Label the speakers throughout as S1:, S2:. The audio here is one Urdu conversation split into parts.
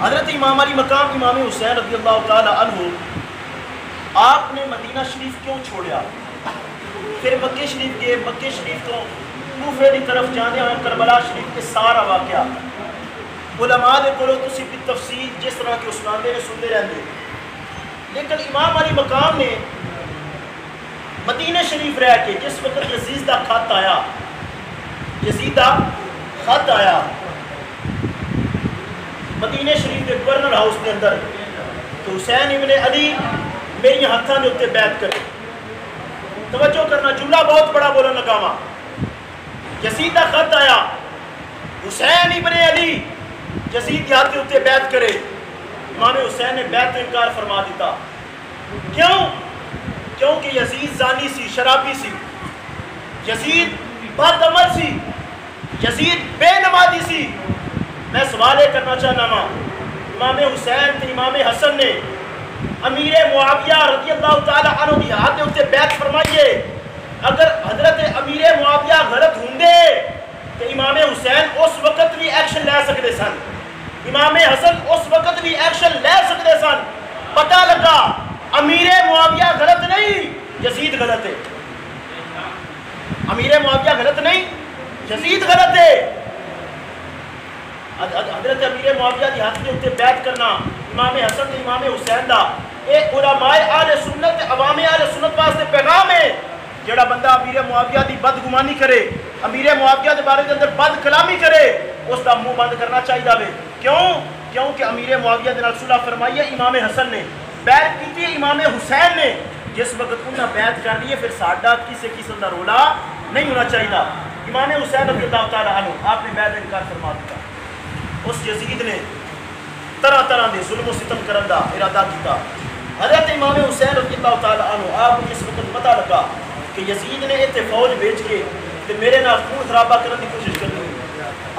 S1: حضرت امام علی مقام امام حسین رضی اللہ تعالی عنہ آپ نے مدینہ شریف کیوں چھوڑیا؟ پھر مکہ شریف کے مکہ شریف تو کوفے کی طرف جانے اور کربلا شریف کے سارا واقعہ علماء دے کولو تسی بھی تفصیل جس طرح کے اسنادے نے سنتے رہندے، لیکن امام علی مقام نے مدینہ شریف رہ کے جس وقت یزید دا خط آیا، یزید دا خط آیا مدینہ شریف کے گورنر ہاؤس کے اندر، تو حسین ابن علی میری ہاتھاں دے اتنے بیعت کرے. توجہ کرنا، جملہ بہت بڑا بولن لگا وا. یزید دا خط آیا، حسین ابن علی یزید کے ہاتھ کے اتنے بیعت کرے. امام حسین نے بیعت کا انکار فرما دیتا. کیوں؟ کیونکہ یزید زانی سی، شرابی سی، یزید بد عمل سی، یزید بے نمازی سی. میں سوال یہ کرنا چاہنا ہوں، امام حسین تے امام حسن نے امیر معاویہ رضی اللہ تعالی عنہ کی ہاتھ اتنے بیعت فرمائیے. اگر حضرت امیر معاویہ غلط ہوندے تو امام حسین اس وقت بھی ایکشن لے سکتے سن، امام حسن اس وقت بھی ایکشن لے سکتے سن. پتہ لگا امیر معاویہ غلط نہیں، یزید غلط ہے. امیر معاویہ غلط نہیں، یزید غلط ہے. حضرت امیر معاویہ کی ہاتھ کے اتنے بیعت کرنا امام حسن تے امام حسین دا ایک علماء اہل سنت تے عوام اہل سنت واسطے پیغام ہے. جڑا بندہ امیر معاویہ دی بدگمانی کرے، امیر معاویہ دے بارے دے اندر بد کلامی کرے، اس دا منہ بند کرنا چاہیے وے. کیوں؟ کیونکہ امیر معاویہ دے نال صلح فرمائی ہے امام حسن نے، بیعت کی تھی امام حسین نے. جس وقت انہاں بیعت کر لی ہے پھر ساڈا کسی قسم دا رولا نہیں ہونا چاہیے. امام حسین رضی اللہ تعالی عنہ آپ نے بیعت انکار فرما دیا. اس یزید نے طرح طرح دے ظلم و ستم کرن دا ارادہ کیتا. حضرت امام حسین رضی اللہ تعالی عنہ آپ کو اس وقت پتہ لگا کہ یزید نے اتنے فوج بھیج کے تے میرے نال خون خرابہ کرنے کی کوشش کرنی.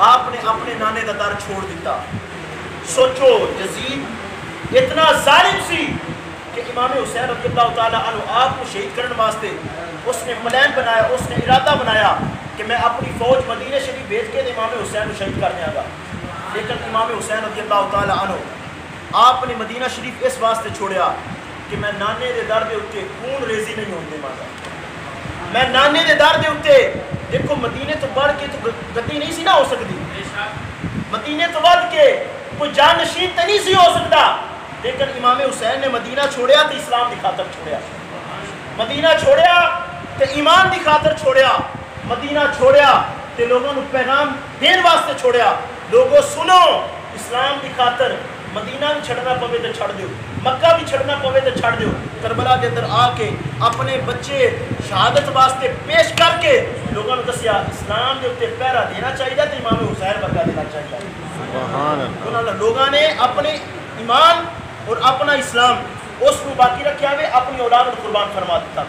S1: آپ نے اپنے نانے دا در چھوڑ دیتا. سوچو یزید اتنا ظالم سی کہ امام حسین رضی اللہ تعالی عنہ آپ کو شہید کرنے واسطے اس نے پلان بنایا، اس نے ارادہ بنایا کہ میں اپنی فوج مدینہ شریف بھیج کے امام حسین کو شہید کرنے آگا. لیکن امام حسین رضی اللہ تعالی عنہ آپ نے مدینہ شریف اس واسطے چھوڑیا کہ میں نانے دے در دے اتنے خون ریزی نہیں ہونے مانگا. میں نانے دے در دے اتنے دیکھو مدینے تو بڑھ کے تو گدی نہیں سی نہ ہو سکتی، مدینے تو بڑھ کے کوئی جانشین تو نہیں سی ہو سکتا. لیکن امام حسین نے مدینہ چھوڑیا تو اسلام کی خاطر چھوڑیا، مدینہ چھوڑیا تو ایمان کی خاطر چھوڑیا، مدینہ چھوڑیا تو لوگوں کو پیغام دین واسطے چھوڑیا. لوگوں سنو، اسلام کی خاطر مدینہ بھی چھڑنا پوے تو چھڑ دیو، مکہ بھی چھڑنا پوے تو چھڑ دیو. کربلا کے اندر آ کے اپنے بچے شہادت واسطے پیش کر کے لوگوں نے دسیا اسلام کے اتنے پہرا دینا چاہیے تو امام حسین ورگا دینا چاہیے. انہوں نے لوگوں نے اپنے ایمان اور اپنا اسلام اس کو باقی رکھا ہوئے، اپنی اولاد کو قربان فرما دیتا.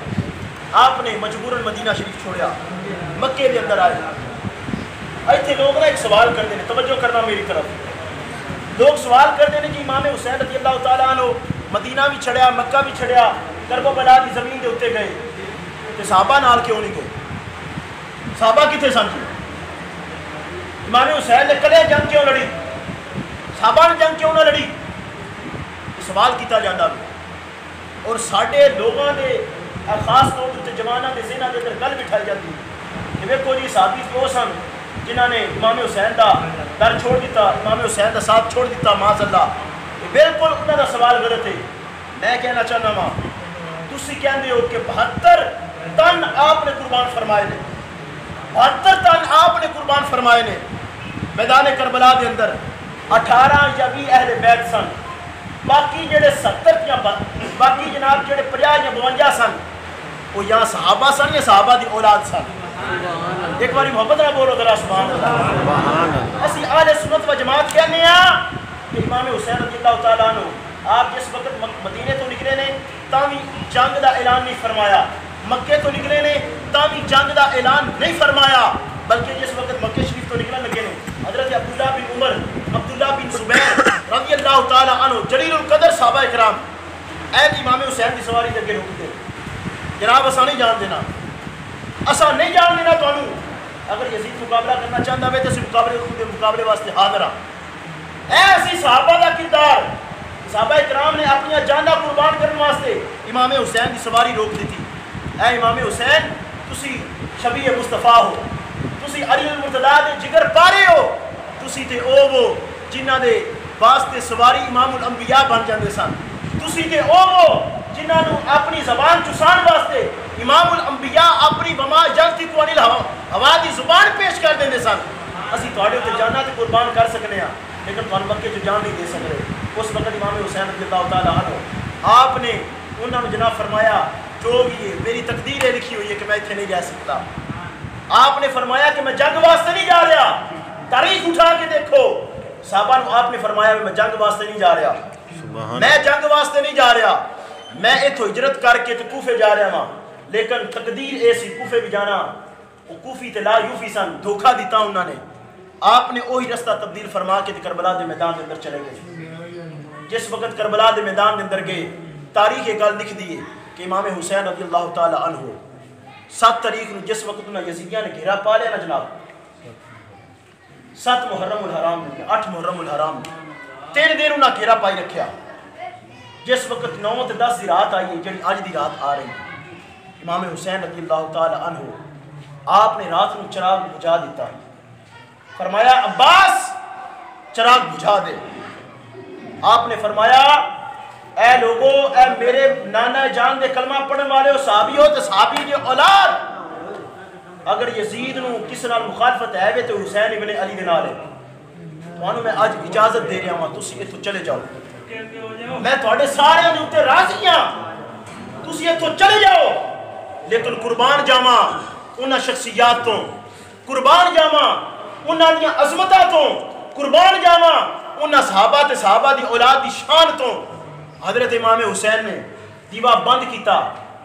S1: آپ نے مجبوراً مدینہ شریف چھوڑیا، مکے کے اندر آئے. ایتھے لوگ نا ایک سوال کرتے ہیں، توجہ کرنا میری طرف. لوگ سوال کرتے ہیں کہ امام حسین رضی اللہ تعالیٰ عنہ مدینہ بھی چھڑیا، مکہ بھی چھڑیا، کربلا کی زمین دے اتنے گئے تو صحابہ نال کیوں نہیں گئے؟ صحابہ کتنے سن جی؟ امام حسین نے کلے جنگ کیوں لڑی؟ صحابہ نے جنگ کیوں نہ لڑی؟ سوال کیتا جاتا ہے. اور ساڈے لوگوں نے خاص طور پر جوانوں کے ذہنوں کے اندر گل بٹھائی جاتی ہے کہ ویکھو جی صحابی وہ سن جنہوں نے امام حسین دا در چھوڑ دیتا، امام حسین دا ساتھ چھوڑ دیتا. معاذ اللہ، بالکل انہوں کا سوال غلط ہے. میں کہنا چاہنا وا تسی کہندے ہو کہ 72 تن آپ نے قربان فرمائے نے، 72 تن آپ نے قربان فرمائے نے میدان کربلا دے اندر. 18 یا 20 اہل بیت سن، باقی جڑے 70 یا باقی جناب جڑے 50 یا 52 سن وہ یا صحابہ سن یا صحابہ دی اولاد سن. ایک باری محبت نہ بولو ذرا سبحان اللہ. اسی اہل سنت و جماعت کہنے ہیں کہ امام حسین رضی اللہ تعالیٰ عنہ آپ جس وقت مدینے تو نکلے نے تاوی جنگ دا اعلان نہیں فرمایا، مکے تو نکلے نے تاوی جنگ دا اعلان نہیں فرمایا، بلکہ جس وقت مکے شریف تو نکلنے لگے نے حضرت عبداللہ بن عمر، عبداللہ بن زبیر رضی اللہ تعالیٰ عنہ جلیل القدر صحابہ اکرام اے امام حسین کی سواری دے رک دے جناب اسا نہیں جان دینا، اسا نہیں جان دینا تانوں. اگر یزید مقابلہ کرنا چاہتا ہے تو اسی مقابلے واسطے حاضر ہاں. ایسی صحابہ دا کردار صحابہ کرام نے اپنی جاناں قربان کرنے واسطے امام حسین کی سواری روک دی تھی. اے امام حسین تسی شبیہ مصطفیٰ ہو, تسی علی المرتضیٰ دے جگر پارے ہو, تسی تے او وہ جنہ دے واسطے سواری امام الانبیاء بن جاندے سن, تسی تے او وہ جنہاں نو اپنی زبان چسان واسطے امام الانبیاء اپنی وما جنتی تو انل ہوا دی زبان پیش کر دیندے سن. اسی تواڈے تے جاناں تے قربان کر سکنے ہاں لیکن تھانوں مکے جو جان نہیں دے سکتے. اس وقت امام حسین رضی اللہ تعالیٰ عنہ آپ نے انہوں نے جناب فرمایا جو بھی ہے میری تقدیر ہے لکھی ہوئی ہے کہ میں اتنے نہیں رہ سکتا. آپ نے فرمایا کہ میں جنگ واسطے نہیں جا رہا, تاریخ اٹھا کے دیکھو صحابہ نے آپ نے فرمایا میں جنگ واسطے نہیں جا رہا, میں جنگ واسطے نہیں جا رہا, میں اتھو ہجرت کر کے تو کوفے جا رہا ہاں, لیکن تقدیر ایسی کوفے بھی جانا وہ کوفی تے لا یوفی سن, دھوکہ دیتا انہوں نے. آپ نے وہی رستہ تبدیل فرما کے کربلا دے میدان کے اندر چلے گئے. جس وقت کربلا دے میدان کے اندر گئے تاریخ ایک گل لکھ دیے کہ امام حسین رضی اللہ تعالیٰ عنہ 7 تاریخ نو جس وقت انہیں یزیدیاں نے گھیرا پا لیا نا جناب, 7 محرم الحرام نے 8 محرم الحرام نے 3 دن انہیں گھیرا پائی رکھیا. جس وقت 9 تے 10 دی رات آئی ہے جڑی اج دی رات آ رہی ہے, امام حسین رضی اللہ تعالیٰ عنہ آپ نے رات نو چراغ بجھا دیتا, فرمایا عباس چراغ بجھا دے. آپ نے فرمایا اے لوگو اے میرے نانا جان دے کلمہ پڑھنے والے ہو, صحابی ہو تے صحابی دی اولاد, اگر یزید نو کس نال مخالفت ہے وے تے حسین ابن علی دے نال ہے. تانوں میں اج اجازت دے رہا ہاں تسی ایتھوں چلے جاؤ, میں تواڈے سارے دے اوتے راضی ہاں, تسی ایتھوں چلے جاؤ, لیکن قربان جاواں انہاں شخصیات تو, قربان جاواں انہاں دی عظمتاں تو, قربان جاواں انہاں صحابہ تے صحابہ دی اولاد دی شان تو. حضرت امام حسین نے دیوا بند کیتا,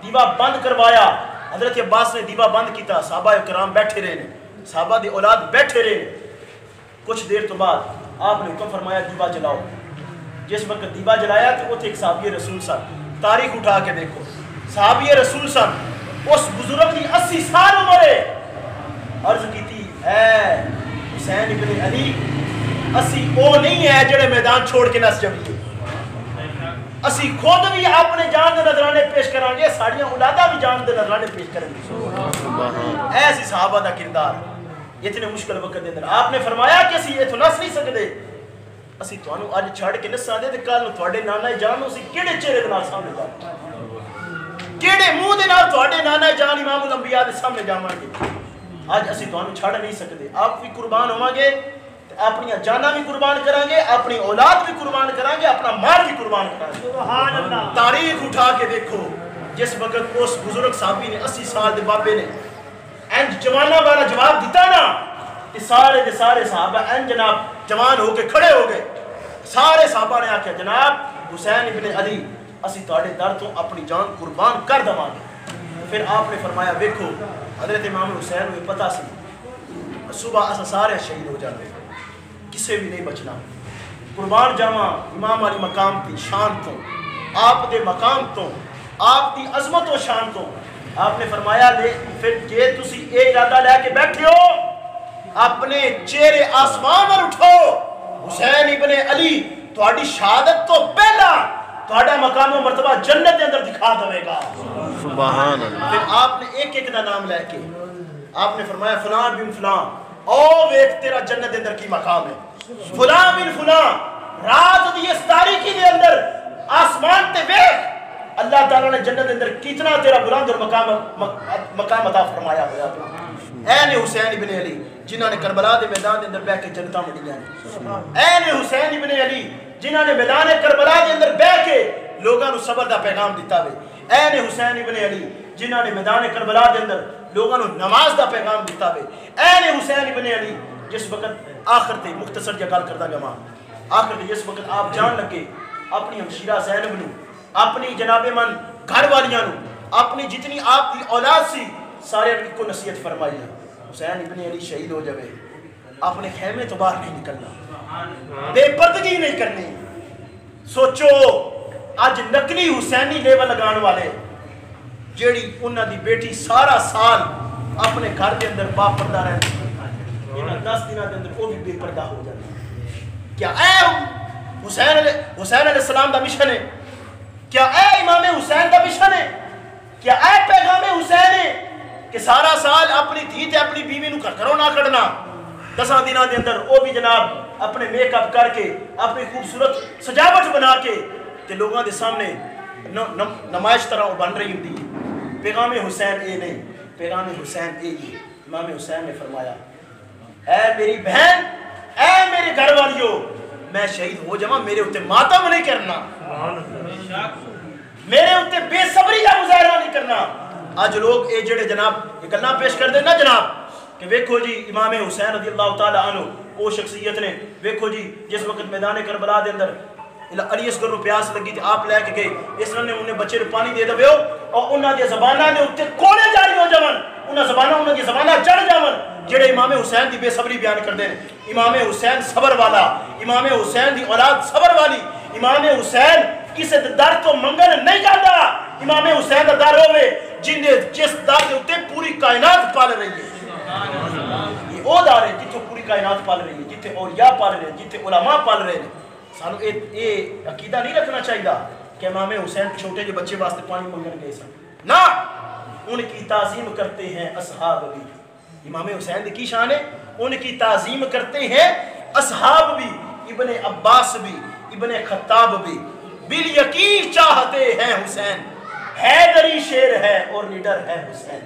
S1: دیوا بند کروایا, حضرت عباس نے دیوا بند کیتا, صحابہ کرام بیٹھے رہے نے, صحابہ دی اولاد بیٹھے رہے نے. کچھ دیر تو بعد آپ نے حکم فرمایا دیوا جلاؤ. جس وقت دیوا جلایا تو وہ تھے ایک صحابی رسول سن, تاریخ اٹھا کے دیکھو صحابی رسول سن, اس بزرگ دی 80 سال عمر ہے. عرض کی تھی اے حسین ابن علی اسی او نہیں ہے جڑے میدان چھوڑ کے نس جائیے, اسی خود بھی اپنے جان دے نظرانے پیش کریں گے, ساڑیاں اولاداں بھی جان دے نظرانے پیش کریں گے. ایسی صحابہ دا کردار اتنے مشکل وقت دے اندر آپ نے فرمایا کہ اسی اتھوں نس نہیں سکتے, اسی تانوں اج چھڑ کے نساں دے تے کل نوں تواڈے نانا جان اسی کیڑے چہرے دے نال سامنے جاواں, کیڑے منہ دے نال تواڈے نانا جان امام الانبیاء دے سامنے جاواں گے. اج اسی تانوں چھڑ نہیں سکتے, آپ بھی قربان ہوواں گے, اپنی جاناں بھی قربان کریں گے, اپنی اولاد بھی قربان کریں گے, اپنا مال بھی قربان کریں گے. سبحان اللہ. تاریخ اٹھا کے دیکھو جس وقت اس بزرگ صحابی نے 80 سال دے بابے نے انج جواناں والا جواب دیتا نا, کہ سارے دے سارے صحابہ انج جناب جوان ہو کے کھڑے ہو گئے. سارے صحابہ نے آکھیا جناب حسین ابن علی اسی تواڈے در تو اپنی جان قربان کر دواں گے. پھر آپ نے فرمایا ویکھو حضرت امام حسین کو پتہ سی صبح اساں سارے شہید ہو جاندے, کسے بھی نہیں بچنا. قربان جاواں امام علی مقام دی شان تو, آپ دے مقام تو, آپ دی عظمت و شان تو. آپ نے فرمایا لے پھر جے تسی اے ارادہ لے کے بیٹھے ہو اپنے چہرے آسمان پر اٹھو, حسین ابن علی تہاڈی شہادت تو پہلا تہاڈا مقام و مرتبہ جنت دے اندر دکھا دے گا. سبحان اللہ. پھر آپ نے ایک ایک دا نام لے کے آپ نے فرمایا فلان بن فلان او ویکھ تیرا جنت دے اندر کی مقام ہے, فلان بن فلان رات دی اس تاریکی دے اندر آسمان تے ویکھ اللہ تعالیٰ نے جنت دے اندر کتنا تیرا بلند اور مقام عطا فرمایا ہوا. اے نے حسین ابن علی جنہاں نے کربلا دے میدان دے اندر بیٹھ کے جنتاں مڑیاں نے, اے نے حسین ابن علی جنہاں نے میدان کربلا دے اندر بیٹھ کے لوگاں نو صبر دا پیغام دیتا وے, اے نے حسین ابن علی جنہاں نے میدان کربلا دے اندر لوگاں نو نماز دا پیغام دیتا وے, اے نے حسین ابن علی جس وقت آخر تے مختصر جا گل کردا جاواں, آخر تے جس وقت آپ جان لگے اپنی ہمشیرہ زینب نو, اپنی جناب من گھر والیاں نو, اپنی جتنی آپ دی اولاد سی سارے کو نصیحت فرمائی ہے حسین ابن علی شہید ہو جائے اپنے خیمے تو باہر نہیں نکلنا, بے پردگی نہیں کرنی. سوچو اج نقلی حسینی لیول لگان والے جیڑی انہاں دی بیٹی سارا سال اپنے گھر دے اندر با پردہ رہتی, انہاں 10 دنوں دے اندر وہ بھی بے پردہ ہو جاتی. کیا اے حسین علیہ السلام دا مشن ہے؟ کیا اے امام حسین دا مشن ہے؟ کیا اے پیغام حسین ہے کہ سارا سال اپنی دھی تے اپنی بیوی نو گھروں نہ کھڑنا، 10 دنوں دے اندر وہ بھی جناب اپنے میک اپ کر کے اپنی خوبصورت سجاوٹ بنا کے تے لوگوں دے سامنے نمائش طرح بن رہی ہوتی ہے؟ پیغام حسین اے نہیں، پیغام حسین اے ہی۔ امام حسین نے فرمایا اے میری بہن، اے میرے گھر والیو، میں شہید ہو جاواں میرے اوتے ماتم نہیں کرنا، میرے اوتے بے صبری کا مظاہرہ نہیں کرنا۔ آج لوگ اے جڑے جناب یہ گلاں پیش کر دے نا جناب کہ ویکھو جی امام حسین رضی اللہ تعالی عنہ وہ شخصیت نے، ویکھو جی جس وقت میدان کربلا دے اندر علی اصغر نو پیاس لگی تے آپ لے کے گئے، اس نے انہیں بچے نو پانی دے دو اور انہاں دی زباناں دے اوتے کوڑے جاری ہو جاون، انہاں دی زباناں چڑھ جاون جڑے امام حسین دی بے صبری بیان کردے ہیں۔ امام حسین صبر والا، امام حسین دی اولاد صبر والی، امام حسین کسی در تو منگن نہیں جاتا، امام حسین دا در ہوئے جس در دے اوتے پوری کائنات پال رہی ہے۔ یہ او دار ہے جتھے پوری کائنات پال رہی ہے، جتھے اولیاء پال رہے ہیں، جتھے علماء پال رہے ہیں۔ سانو یہ عقیدہ نہیں رکھنا چاہیے کہ امام حسین چھوٹے جو بچے واسطے پانی منگن گئے سن، نہ، ان کی تعظیم کرتے ہیں اصحاب بھی۔ امام حسین کی شان ہے، ان کی تعظیم کرتے ہیں اصحاب بھی، ابن عباس بھی، ابن خطاب بھی، بالیقین چاہتے ہیں حسین، حیدری شیر ہے اور لیڈر ہے حسین۔